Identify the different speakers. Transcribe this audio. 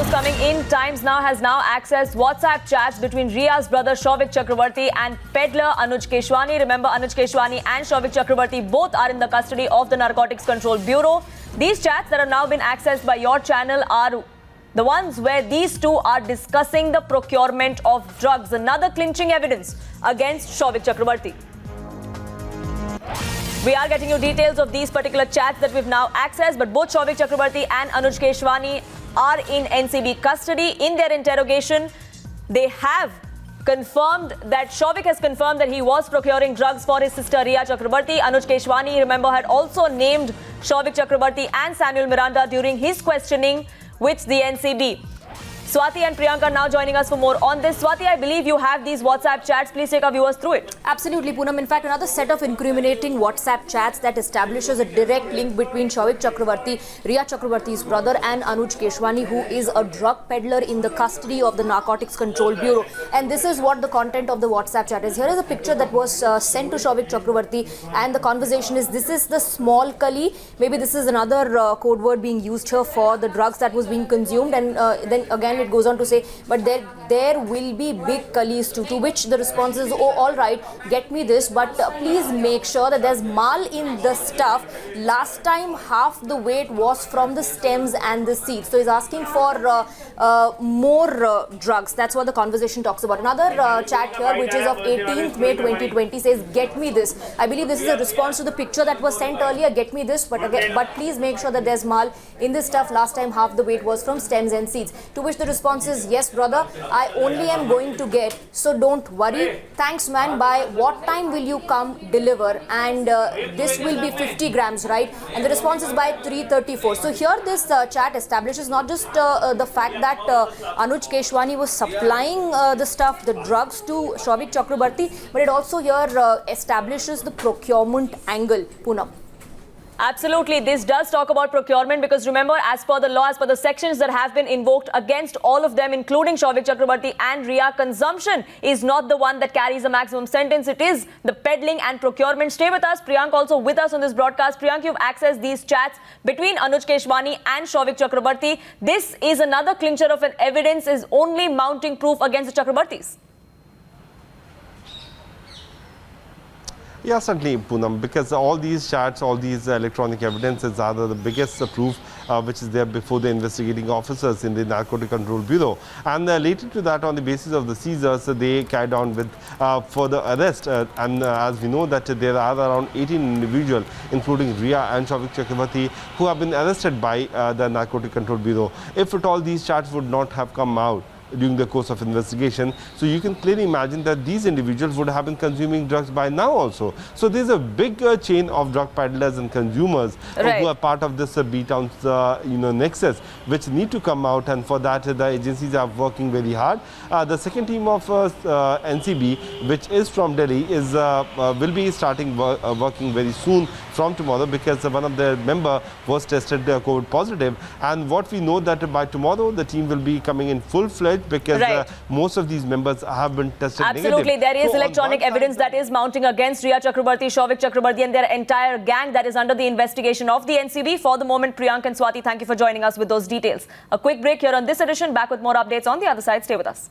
Speaker 1: news coming in. Times Now has now accessed WhatsApp chats between Ria's brother Shouvik Chakrabarti and peddler Anuj Keshwani. Remember, Anuj Keshwani and Shouvik Chakrabarti both are in the custody of the Narcotics Control Bureau. These chats that have now been accessed by your channel are the ones where these two are discussing the procurement of drugs. Another clinching evidence against Shouvik Chakrabarti. We are getting you details of these particular chats that we've now accessed, but both Shouvik Chakrabarti and Anuj Keshwani are in NCB custody. In their interrogation, they have confirmed that Shouvik has confirmed that he was procuring drugs for his sister Ria Chakrabarti. Anuj Keshwani, remember, had also named Shouvik Chakrabarti and Samuel Miranda during his questioning with the NCB. Swati and Priyanka now joining us for more on this. Swati, I believe you have these WhatsApp chats. Please take our viewers through it.
Speaker 2: Absolutely, Poonam. In fact, another set of incriminating WhatsApp chats that establishes a direct link between Shouvik Chakrabarti, Ria Chakrabarti's brother, and Anuj Keshwani, who is a drug peddler in the custody of the Narcotics Control Bureau. And this is what the content of the WhatsApp chat is. Here is a picture that was sent to Shouvik Chakrabarti, and the conversation is, this is the small Kali. Maybe this is another code word being used here for the drugs that was being consumed. And then again, it goes on to say, but there will be big Kalis too, to which the response is, oh, all right, get me this, but please make sure that there's mal in the stuff. Last time half the weight was from the stems and the seeds. So he's asking for more drugs. That's what the conversation talks about. Another chat here, which is of 18th May 2020, says, get me this. I believe this is a response to the picture that was sent earlier, get me this, but please make sure that there's mal in this stuff. Last time half the weight was from stems and seeds. To which the response is, yes brother, I only am going to get, so don't worry. Thanks man, by what time will you come deliver? And this will be 50 grams, right? And the response is by 3:34. So here this chat establishes not just the fact that Anuj Keshwani was supplying the stuff, the drugs to Shouvik Chakrabarti, but it also here establishes the procurement angle, Poonam.
Speaker 1: Absolutely. This does talk about procurement because remember, as per the law, as per the sections that have been invoked against all of them, including Shouvik Chakrabarti and Ria, consumption is not the one that carries a maximum sentence. It is the peddling and procurement. Stay with us. Priyank also with us on this broadcast. Priyank, you've accessed these chats between Anuj Keshwani and Shouvik Chakrabarti. This is another clincher of an evidence is only mounting proof against the Chakrabartis.
Speaker 3: Yeah, certainly, Poonam, because all these chats, all these electronic evidences are the biggest proof which is there before the investigating officers in the Narcotic Control Bureau. And later to that, on the basis of the seizures, they carried on with further arrest. And as we know that there are around 18 individuals, including Ria and Shouvik Chakrabarti, who have been arrested by the Narcotic Control Bureau. If at all these chats would not have come out during the course of investigation, so you can clearly imagine that these individuals would have been consuming drugs by now also. So there's a big chain of drug peddlers and consumers who are part of this B-Town's nexus, which need to come out, and for that the agencies are working very hard. The second team of NCB, which is from Delhi, is will be starting working very soon from tomorrow, because one of their member was tested COVID positive, and what we know that by tomorrow the team will be coming in full-fledged, because most of these members have been tested
Speaker 1: Absolutely.
Speaker 3: negative.
Speaker 1: There is electronic evidence that is mounting against Ria Chakrabarti, Shouvik Chakrabarti and their entire gang that is under the investigation of the NCB. For the moment, Priyank and Swati, thank you for joining us with those details. A quick break here on this edition. Back with more updates on the other side. Stay with us.